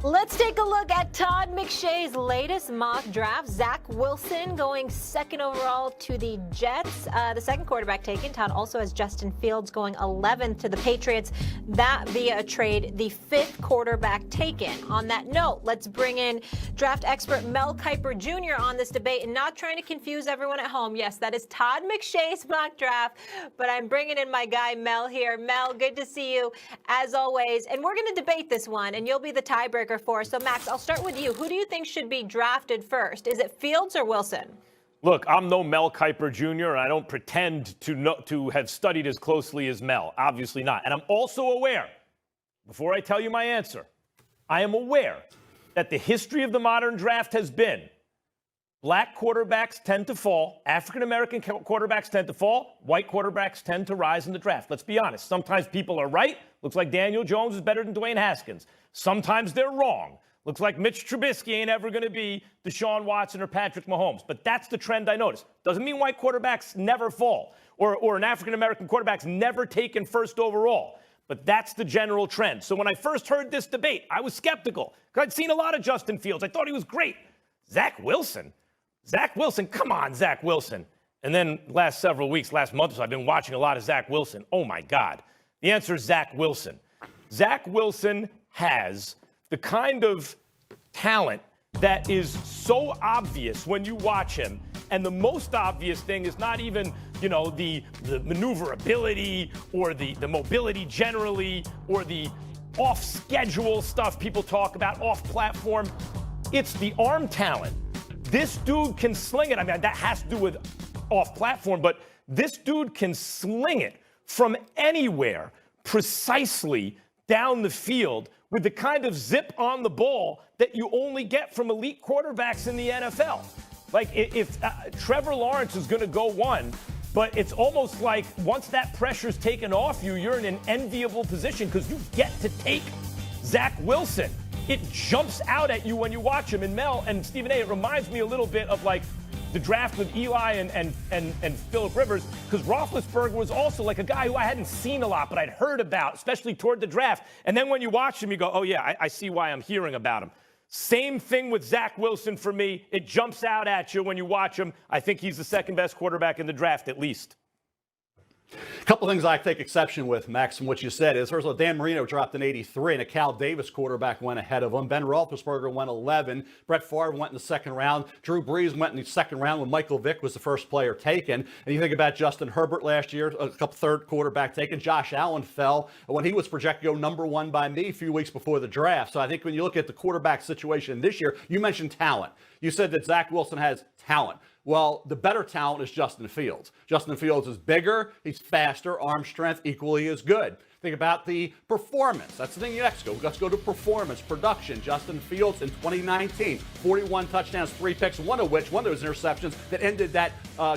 Let's take a look at Todd McShay's latest mock draft. Zach Wilson going second overall to the Jets. The second quarterback taken. Todd also has Justin Fields going 11th to the Patriots. That via a trade, the fifth quarterback taken. On that note, let's bring in draft expert Mel Kiper Jr. on this debate, and not trying to confuse everyone at home. Yes, that is Todd McShay's mock draft, but I'm bringing in my guy Mel here. Mel, good to see you as always. And we're going to debate this one, and you'll be the tiebreaker for. So, Max, I'll start with you. Who do you think should be drafted first? Is it Fields or Wilson? Look, I'm no Mel Kiper Jr., and I don't pretend to have studied as closely as Mel. Obviously not. And I'm also aware, before I tell you my answer, I am aware that the history of the modern draft has been black quarterbacks tend to fall, African-American quarterbacks tend to fall, white quarterbacks tend to rise in the draft. Let's be honest. Sometimes people are right. Looks like Daniel Jones is better than Dwayne Haskins. Sometimes they're wrong. Looks like Mitch Trubisky ain't ever going to be Deshaun Watson or Patrick Mahomes. But that's the trend I noticed. Doesn't mean white quarterbacks never fall or an African-American quarterback's never taken first overall. But that's the general trend. So when I first heard this debate, I was skeptical because I'd seen a lot of Justin Fields. I thought he was great. Zach Wilson, come on, Zach Wilson. And then last month or so, I've been watching a lot of Zach Wilson. Oh, my God. The answer is Zach Wilson. Zach Wilson has the kind of talent that is so obvious when you watch him. And the most obvious thing is not even, the maneuverability or the mobility generally or the off-schedule stuff people talk about, off-platform. It's the arm talent. This dude can sling it. I mean, that has to do with off-platform, but this dude can sling it from anywhere precisely down the field with the kind of zip on the ball that you only get from elite quarterbacks in the NFL. Like, if Trevor Lawrence is going to go one, but it's almost like once that pressure's taken off you, you're in an enviable position because you get to take Zach Wilson. It jumps out at you when you watch him. And Mel and Stephen A., it reminds me a little bit of like the draft with Eli and Phillip Rivers, because Roethlisberger was also like a guy who I hadn't seen a lot, but I'd heard about, especially toward the draft. And then when you watch him, you go, oh, yeah, I see why I'm hearing about him. Same thing with Zach Wilson for me. It jumps out at you when you watch him. I think he's the second best quarterback in the draft, at least. A couple things I take exception with, Max, from what you said is, first of all, Dan Marino dropped an 83, and a Cal Davis quarterback went ahead of him. Ben Roethlisberger went 11. Brett Favre went in the second round. Drew Brees went in the second round when Michael Vick was the first player taken. And you think about Justin Herbert last year, a couple third quarterback taken. Josh Allen fell when he was projected to go number one by me a few weeks before the draft. So I think when you look at the quarterback situation this year, you mentioned talent. You said that Zach Wilson has talent. Well, the better talent is Justin Fields. Justin Fields is bigger, he's faster, arm strength equally as good. Think about the performance. That's the thing next. Let's go to performance, production. Justin Fields in 2019, 41 touchdowns, 3 picks, one of those interceptions that ended that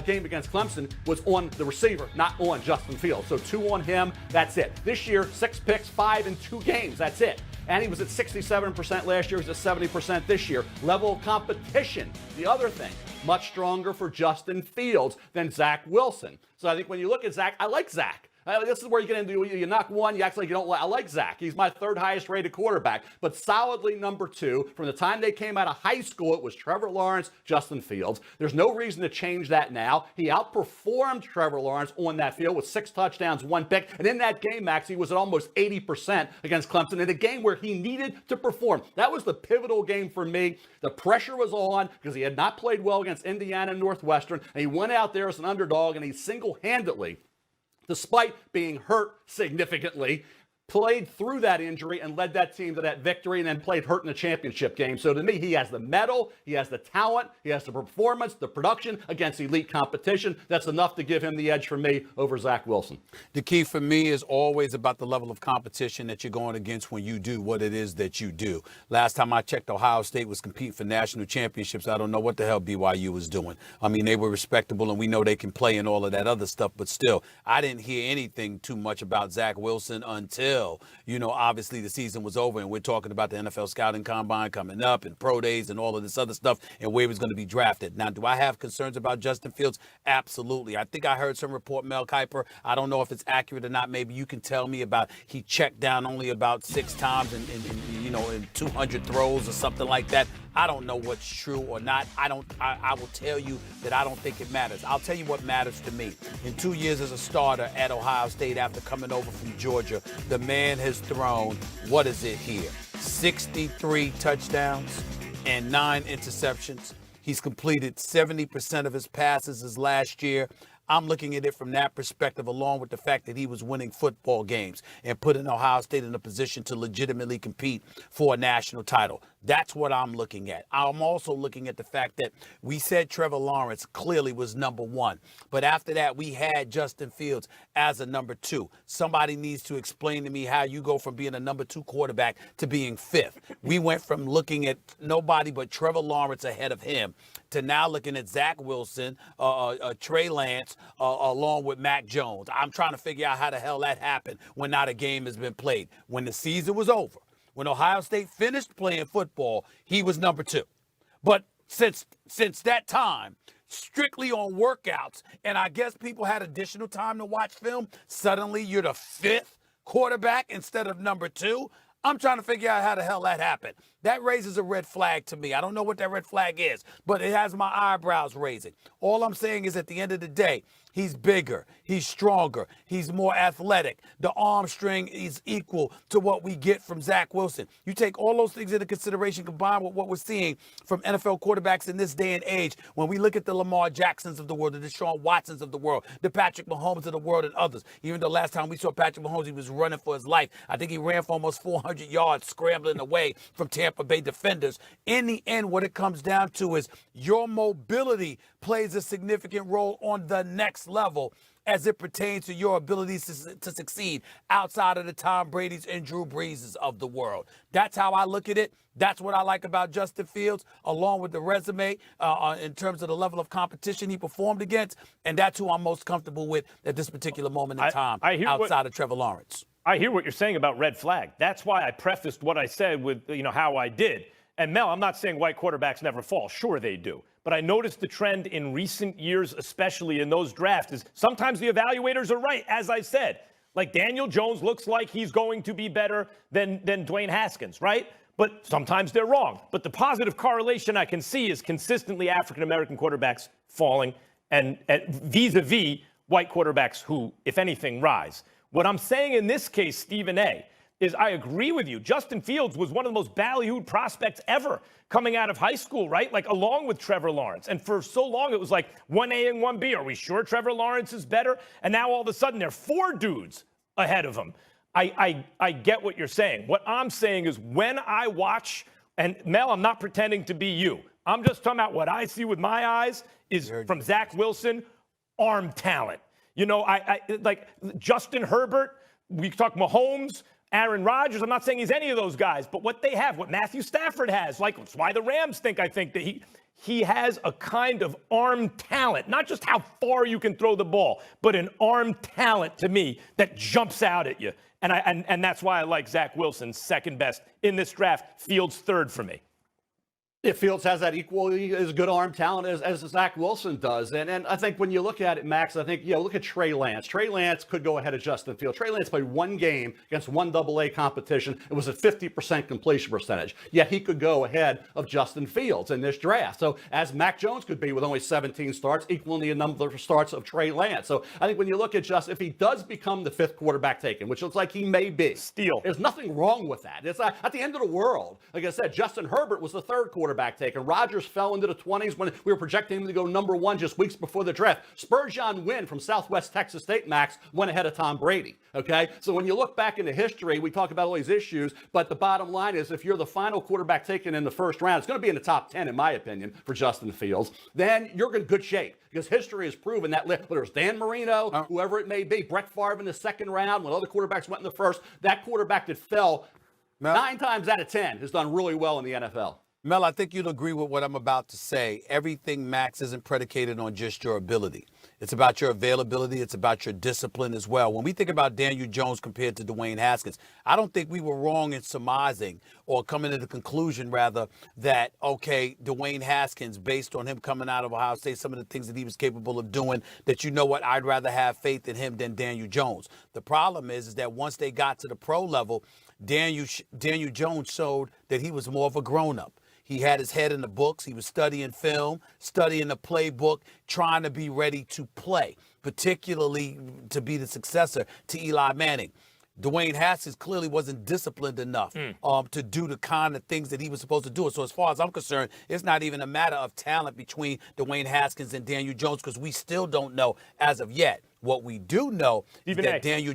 game against Clemson was on the receiver, not on Justin Fields. So 2 on him, that's it. This year, 6 picks, 5 in 2 games, that's it. And he was at 67% last year, he's at 70% this year. Level of competition, the other thing, much stronger for Justin Fields than Zach Wilson. So I think when you look at Zach, I like Zach. This is where you get into, you knock one, you act like you don't like. I like Zach. He's my third highest rated quarterback, but solidly number 2. From the time they came out of high school, it was Trevor Lawrence, Justin Fields. There's no reason to change that now. He outperformed Trevor Lawrence on that field with 6 touchdowns, 1 pick. And in that game, Max, he was at almost 80% against Clemson in a game where he needed to perform. That was the pivotal game for me. The pressure was on because he had not played well against Indiana and Northwestern. And he went out there as an underdog and he single-handedly, despite being hurt significantly, played through that injury and led that team to that victory and then played hurt in the championship game. So to me, he has the mettle, he has the talent, he has the performance, the production against elite competition. That's enough to give him the edge for me over Zach Wilson. The key for me is always about the level of competition that you're going against when you do what it is that you do. Last time I checked, Ohio State was competing for national championships. I don't know what the hell BYU was doing. I mean, they were respectable and we know they can play and all of that other stuff, but still, I didn't hear anything too much about Zach Wilson until until, obviously the season was over and we're talking about the NFL scouting combine coming up and pro days and all of this other stuff and where he was going to be drafted. Now, do I have concerns about Justin Fields? Absolutely. I think I heard some report, Mel Kiper. I don't know if it's accurate or not. Maybe you can tell me about he checked down only about 6 times in 200 throws or something like that. I don't know what's true or not. I will tell you that I don't think it matters. I'll tell you what matters to me. In 2 years as a starter at Ohio State after coming over from Georgia, the man has thrown, what is it here? 63 touchdowns and 9 interceptions. He's completed 70% of his passes as last year. I'm looking at it from that perspective, along with the fact that he was winning football games and putting Ohio State in a position to legitimately compete for a national title. That's what I'm looking at. I'm also looking at the fact that we said Trevor Lawrence clearly was number 1. But after that, we had Justin Fields as a number 2. Somebody needs to explain to me how you go from being a number 2 quarterback to being 5th. We went from looking at nobody but Trevor Lawrence ahead of him to now looking at Zach Wilson, Trey Lance, along with Mac Jones. I'm trying to figure out how the hell that happened when not a game has been played. When the season was over, when Ohio State finished playing football, he was number 2. But since that time, strictly on workouts, and I guess people had additional time to watch film, suddenly you're the 5th quarterback instead of number 2. I'm trying to figure out how the hell that happened. That raises a red flag to me. I don't know what that red flag is, but it has my eyebrows raising. All I'm saying is at the end of the day, he's bigger, he's stronger, he's more athletic. The arm string is equal to what we get from Zach Wilson. You take all those things into consideration combined with what we're seeing from NFL quarterbacks in this day and age, when we look at the Lamar Jacksons of the world, the Deshaun Watsons of the world, the Patrick Mahomes of the world, and others. Even the last time we saw Patrick Mahomes, he was running for his life. I think he ran for almost 400 yards scrambling away from Tampa Bay defenders. In the end, what it comes down to is your mobility plays a significant role on the next level as it pertains to your abilities to succeed outside of the Tom Brady's and Drew Breeses of the world. That's how I look at it. That's what I like about Justin Fields, along with the resume in terms of the level of competition he performed against. And that's who I'm most comfortable with at this particular moment in time outside of Trevor Lawrence. I hear what you're saying about red flag. That's why I prefaced what I said with, how I did. And Mel, I'm not saying white quarterbacks never fall. Sure they do. But I noticed the trend in recent years, especially in those drafts, is sometimes the evaluators are right, as I said. Like Daniel Jones looks like he's going to be better than Dwayne Haskins, right? But sometimes they're wrong. But the positive correlation I can see is consistently African-American quarterbacks falling and vis-a-vis white quarterbacks who, if anything, rise. What I'm saying in this case, Stephen A., is I agree with you. Justin Fields was one of the most ballyhooed prospects ever coming out of high school, right? Like along with Trevor Lawrence. And for so long, it was like 1A and 1B. Are we sure Trevor Lawrence is better? And now all of a sudden, there are 4 dudes ahead of him. I get what you're saying. What I'm saying is when I watch, and Mel, I'm not pretending to be you. I'm just talking about what I see with my eyes is from Zach Wilson, arm talent. I like Justin Herbert. We talk Mahomes, Aaron Rodgers. I'm not saying he's any of those guys, but what they have, what Matthew Stafford has, like it's why the Rams think that he has a kind of arm talent, not just how far you can throw the ball, but an arm talent to me that jumps out at you. And that's why I like Zach Wilson second best in this draft. Fields third for me. If Fields has that equally as good arm talent as Zach Wilson does. And I think when you look at it, Max, I think, look at Trey Lance. Trey Lance could go ahead of Justin Fields. Trey Lance played 1 game against 1 AA competition. It was a 50% completion percentage. Yet he could go ahead of Justin Fields in this draft. So as Mac Jones could be with only 17 starts, equaling the number of starts of Trey Lance. So I think when you look at Justin, if he does become the 5th quarterback taken, which looks like he may be. Steal. There's nothing wrong with that. It's at the end of the world. Like I said, Justin Herbert was the 3rd quarterback taken. Rodgers fell into the 20s when we were projecting him to go number 1 just weeks before the draft. Spurgeon Wynn from Southwest Texas State, Max, went ahead of Tom Brady. Okay? So when you look back into history, we talk about all these issues, but the bottom line is if you're the final quarterback taken in the 1st round, it's going to be in the top 10, in my opinion, for Justin Fields, then you're in good shape. Because history has proven that whether it's Dan Marino, whoever it may be, Brett Favre in the 2nd round, when other quarterbacks went in the 1st, that quarterback that fell 9 times out of 10 has done really well in the NFL. Mel, I think you'll agree with what I'm about to say. Everything, Max, isn't predicated on just your ability. It's about your availability. It's about your discipline as well. When we think about Daniel Jones compared to Dwayne Haskins, I don't think we were wrong in surmising or coming to the conclusion, rather, that, okay, Dwayne Haskins, based on him coming out of Ohio State, some of the things that he was capable of doing, that you know what, I'd rather have faith in him than Daniel Jones. The problem is that once they got to the pro level, Daniel Jones showed that he was more of a grown-up. He had his head in the books. He was studying film, studying the playbook, trying to be ready to play, particularly to be the successor to Eli Manning. Dwayne Haskins clearly wasn't disciplined enough to do the kind of things that he was supposed to do. So as far as I'm concerned, it's not even a matter of talent between Dwayne Haskins and Daniel Jones, because we still don't know as of yet. What we do know is that Daniel